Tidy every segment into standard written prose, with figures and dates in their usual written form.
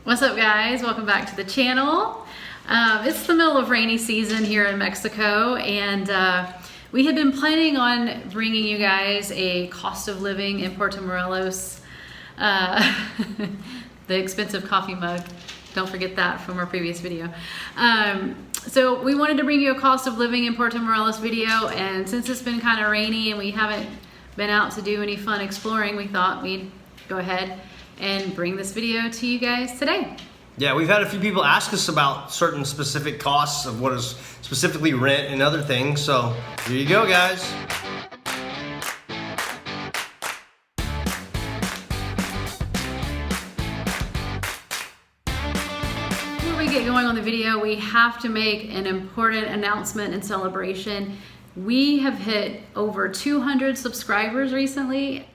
What's up, guys? Welcome back to the channel. It's the middle of rainy season here in Mexico, and we had been planning on bringing you guys a cost of living in Puerto Morelos, the expensive coffee mug. Don't forget that from our previous video. So we wanted to bring you a cost of living in Puerto Morelos video, and since it's been kind of rainy and we haven't been out to do any fun exploring, we thought we'd go ahead and bring this video to you guys today. Yeah, we've had a few people ask us about certain specific costs of what is specifically rent and other things, so here you go, guys. Before we get going on the video, we have to make an important announcement and celebration. We have hit over 200 subscribers recently.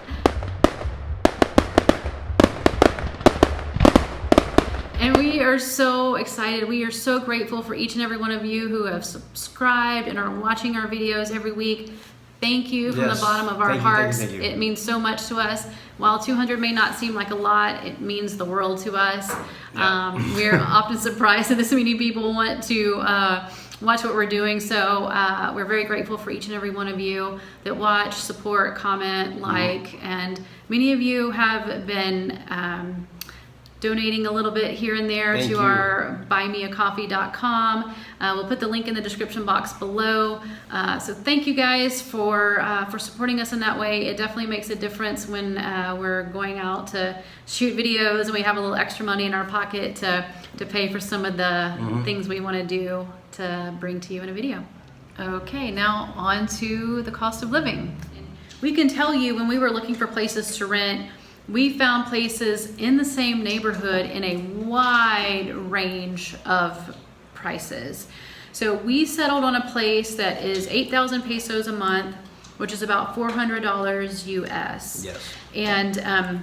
And we are so excited. We are so grateful for each and every one of you who have subscribed and are watching our videos every week. Thank you from the bottom of our hearts. Thank you. It means so much to us. While 200 may not seem like a lot, it means the world to us. Yeah. We're often surprised that this many people want to watch what we're doing. So we're very grateful for each and every one of you that watch, support, comment, like, and many of you have been donating a little bit here and there to our buymeacoffee.com. We'll put the link in the description box below. So thank you guys for supporting us in that way. It definitely makes a difference when we're going out to shoot videos and we have a little extra money in our pocket to pay for some of the things we want to do to bring to you in a video. Okay, now on to the cost of living. We can tell you when we were looking for places to rent, we found places in the same neighborhood in a wide range of prices. So we settled on a place that is 8,000 pesos a month, which is about $400 US. Yes. And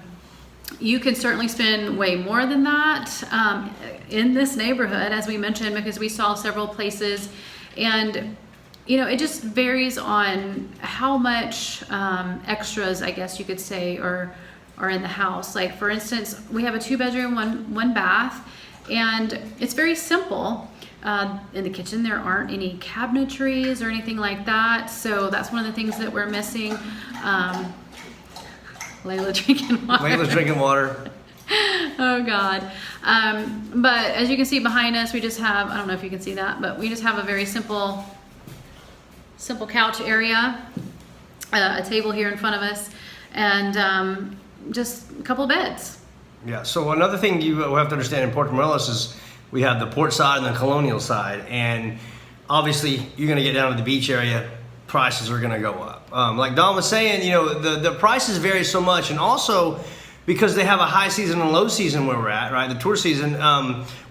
you can certainly spend way more than that in this neighborhood, as we mentioned, because we saw several places. And you know, it just varies on how much extras, I guess you could say, are in the house. Like for instance, we have a 2-bedroom, one bath, and it's very simple. In the kitchen there aren't any cabinetries or anything like that, so that's one of the things that we're missing. Layla drinking water. Layla's drinking water. Oh God. But as you can see behind us, we just have, I don't know if you can see that, but we just have a very simple couch area, a table here in front of us, and just a couple of beds. Yeah, so another thing you have to understand in Puerto Morelos is we have the port side and the colonial side, and obviously you're gonna get down to the beach area, prices are gonna go up. Like Don was saying, you know, the prices vary so much, and also because they have a high season and low season where we're at, right? The tour season,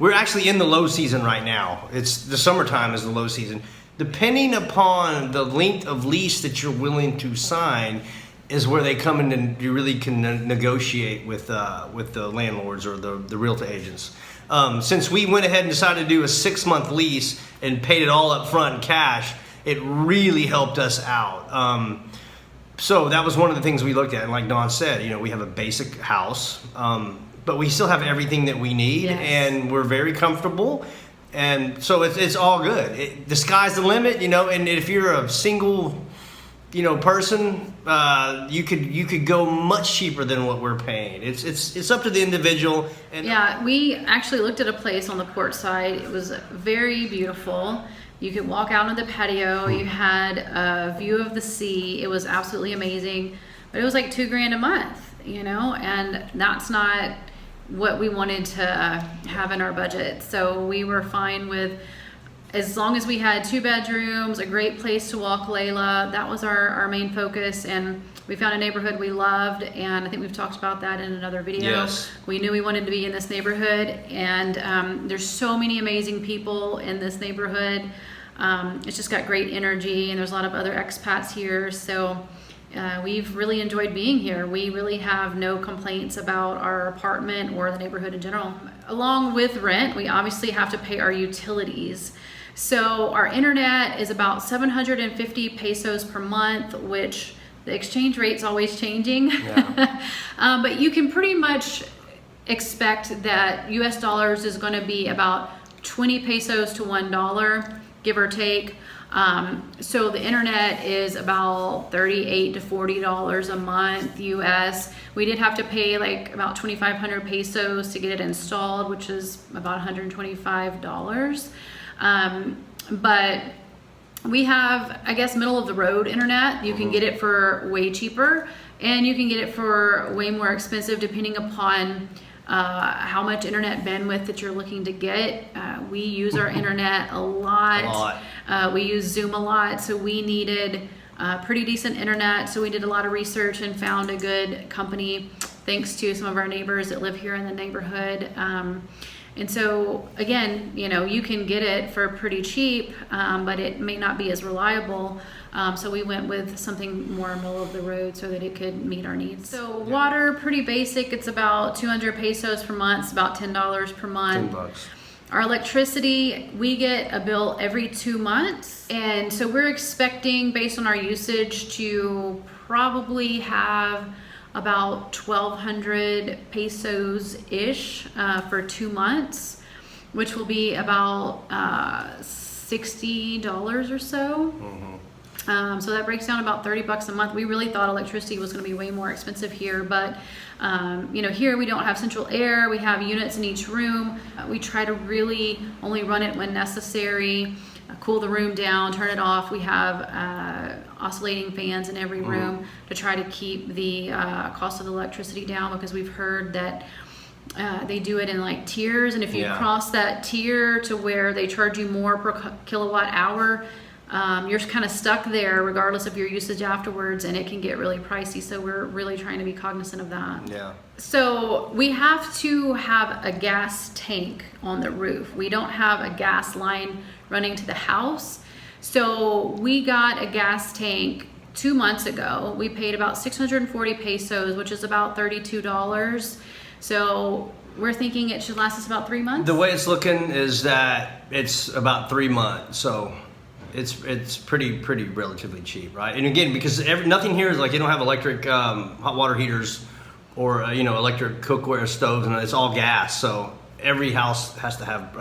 we're actually in the low season right now. It's the summertime is the low season. Depending upon the length of lease that you're willing to sign is where they come in and you really can negotiate with the landlords or the realtor agents. Since we went ahead and decided to do a 6-month lease and paid it all up front in cash, it really helped us out. So that was one of the things we looked at. And like Don said, you know, we have a basic house, but we still have everything that we need, and we're very comfortable. And so it's all good. The sky's the limit, you know, and if you're a single, you know, person, you could go much cheaper than what we're paying. It's up to the individual. And yeah, we actually looked at a place on the port side. It was very beautiful. You could walk out on the patio. You had a view of the sea. It was absolutely amazing. But it was like $2 grand a month, you know, and that's not what we wanted to have in our budget. So we were fine with, as long as we had 2 bedrooms, a great place to walk Layla. That was our main focus, and we found a neighborhood we loved, and I think we've talked about that in another video. Yes. We knew we wanted to be in this neighborhood, and there's so many amazing people in this neighborhood. It's just got great energy, and there's a lot of other expats here, so we've really enjoyed being here. We really have no complaints about our apartment or the neighborhood in general. Along with rent, we obviously have to pay our utilities. So our internet is about 750 pesos per month, which the exchange rate's always changing. Yeah. But you can pretty much expect that US dollars is going to be about 20 pesos to $1, give or take. So the internet is about $38 to $40 a month US. We did have to pay like about 2,500 pesos to get it installed, which is about $125. But we have, I guess, middle of the road internet. You can get it for way cheaper, and you can get it for way more expensive depending upon how much internet bandwidth that you're looking to get. We use our internet a lot. We use Zoom a lot, so we needed pretty decent internet. So we did a lot of research and found a good company, thanks to some of our neighbors that live here in the neighborhood. And so again, you know, you can get it for pretty cheap, but it may not be as reliable. So we went with something more middle of the road so that it could meet our needs. So water, pretty basic. It's about 200 pesos per month. It's about $10 per month. $10. Our electricity, we get a bill every 2 months. And so we're expecting, based on our usage, to probably have about 1,200 pesos-ish for 2 months, which will be about $60 or so. So that breaks down about $30 a month. We really thought electricity was going to be way more expensive here, but you know, here we don't have central air. We have units in each room. We try to really only run it when necessary, cool the room down, turn it off. We have oscillating fans in every room to try to keep the cost of the electricity down, because we've heard that they do it in like tiers, and if you cross that tier to where they charge you more per kilowatt hour, you're kind of stuck there regardless of your usage afterwards, and it can get really pricey. So we're really trying to be cognizant of that. Yeah. So we have to have a gas tank on the roof. We don't have a gas line running to the house. So we got a gas tank 2 months ago. We paid about 640 pesos, which is about $32. So we're thinking it should last us about 3 months. The way it's looking is that it's about 3 months. So it's pretty relatively cheap, right? And again, because nothing here is like, you don't have electric hot water heaters or you know, electric cookware stoves, and it's all gas. So every house has to have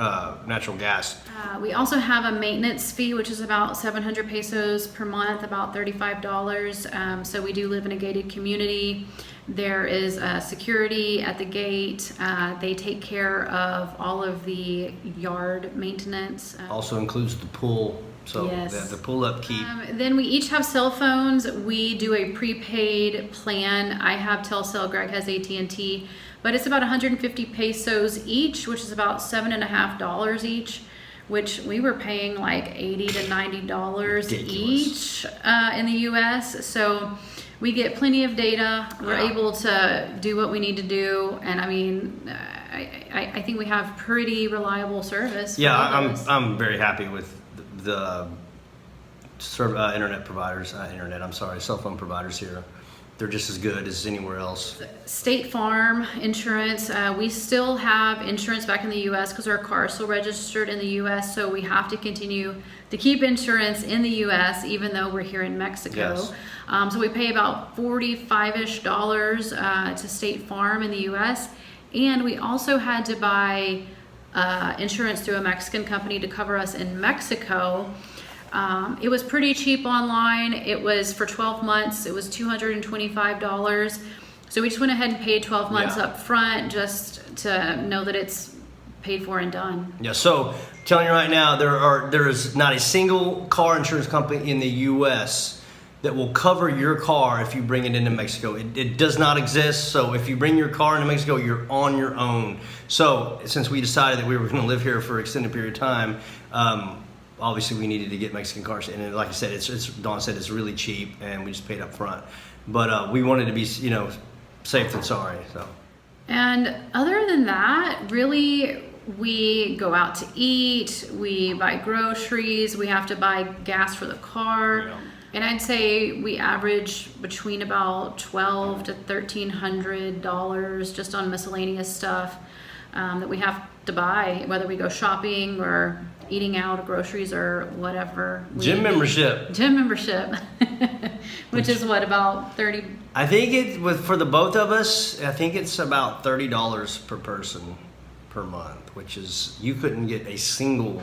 natural gas. We also have a maintenance fee, which is about 700 pesos per month, about $35. So we do live in a gated community. There is security at the gate. They take care of all of the yard maintenance. Also includes the pool. So the pool upkeep. Then we each have cell phones. We do a prepaid plan. I have Telcel, Greg has AT&T, but it's about 150 pesos each, which is about $7.50 each, which we were paying like $80 to $90 each in the US. So we get plenty of data. We're able to do what we need to do, and I mean, I think we have pretty reliable service. Yeah, I'm very happy with the internet providers, cell phone providers here. They're just as good as anywhere else. State Farm insurance, we still have insurance back in the US because our car is still registered in the US, so we have to continue to keep insurance in the US even though we're here in Mexico. Yes. So we pay about $45-ish to State Farm in the US, and we also had to buy insurance through a Mexican company to cover us in Mexico. It was pretty cheap online. It was for 12 months. It was $225. So we just went ahead and paid 12 months up front just to know that it's paid for and done. Yeah, so telling you right now, there is not a single car insurance company in the US that will cover your car if you bring it into Mexico. It does not exist. So if you bring your car into Mexico, you're on your own. So since we decided that we were going to live here for an extended period of time, obviously we needed to get Mexican cars. And like I said, Dawn said, it's really cheap, and we just paid up front. But we wanted to be, you know, safe than sorry. So. And other than that, really, we go out to eat, we buy groceries, we have to buy gas for the car. Yeah. And I'd say we average between about $1,200 to $1,300 just on miscellaneous stuff. that we have to buy, whether we go shopping or eating out, groceries or whatever. Gym membership. Gym membership, which is what, about 30? I think for the both of us, I think it's about $30 per person per month, which is, you couldn't get a single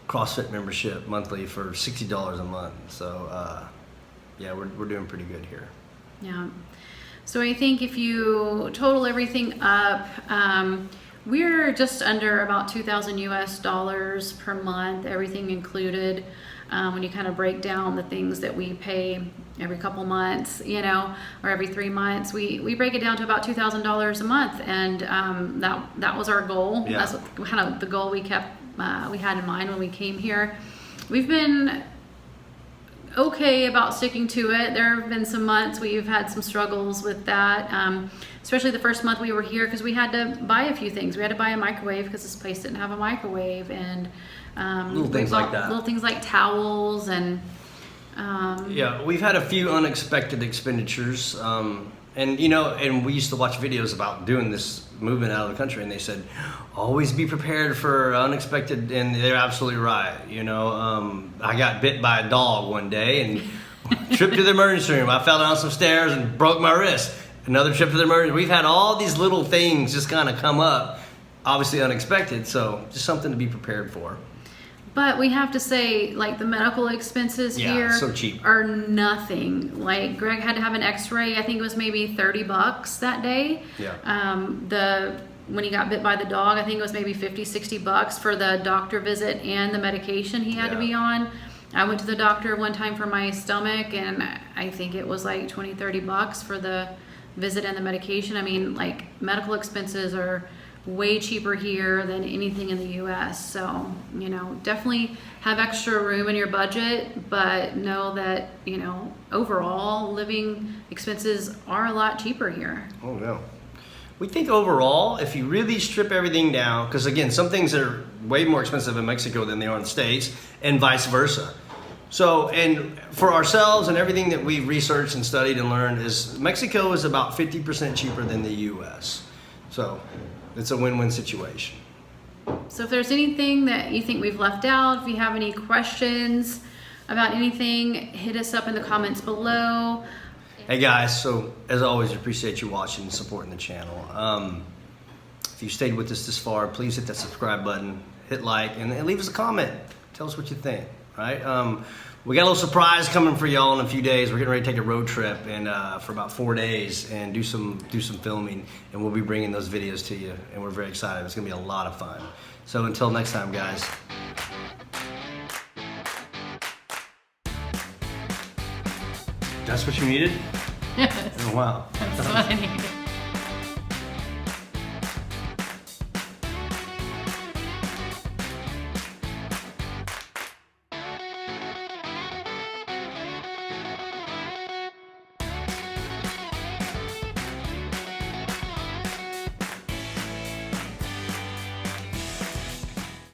CrossFit membership monthly for $60 a month. So yeah, we're doing pretty good here. Yeah. So I think if you total everything up, we're just under about $2,000 US per month, everything included. When you kind of break down the things that we pay every couple months, you know, or every 3 months, we break it down to about $2,000 a month, and that was our goal. Yeah. That's kind of the goal we had in mind when we came here. We've been okay about sticking to it. There have been some months we've had some struggles with that, especially the first month we were here, because we had to buy a few things. We had to buy a microwave because this place didn't have a microwave, and little things like that. Little things like towels and yeah, we've had a few unexpected expenditures, and you know, and we used to watch videos about doing this movement out of the country, and they said always be prepared for unexpected, and they're absolutely right. You know, I got bit by a dog one day and tripped to the emergency room. I fell down some stairs and broke my wrist. Another trip to the emergency. We've had all these little things just kind of come up, obviously unexpected, so just something to be prepared for. But we have to say, like, the medical expenses here so cheap. are nothing. Like, Greg had to have an x-ray. I think it was maybe $30 that day. Yeah. When he got bit by the dog, I think it was maybe $50-$60 for the doctor visit and the medication he had to be on. I went to the doctor one time for my stomach, and I think it was like $20-$30 for the visit and the medication. I mean, like, medical expenses are way cheaper here than anything in the US. So, you know, definitely have extra room in your budget, but know that, you know, overall living expenses are a lot cheaper here. Oh, no. We think overall, if you really strip everything down, because again, some things are way more expensive in Mexico than they are in the States, and vice versa. So, and for ourselves and everything that we've researched and studied and learned, is Mexico is about 50% cheaper than the US. So it's a win-win situation. So if there's anything that you think we've left out, if you have any questions about anything, hit us up in the comments below. Hey guys, so as always, appreciate you watching and supporting the channel. If you stayed with us this far, please hit that subscribe button, hit like, and leave us a comment. Tell us what you think, right? We got a little surprise coming for y'all in a few days. We're getting ready to take a road trip and for about 4 days and do some filming, and we'll be bringing those videos to you, and we're very excited. It's gonna be a lot of fun. So until next time, guys. That's what you needed? Yes. Oh, wow. That's what I needed.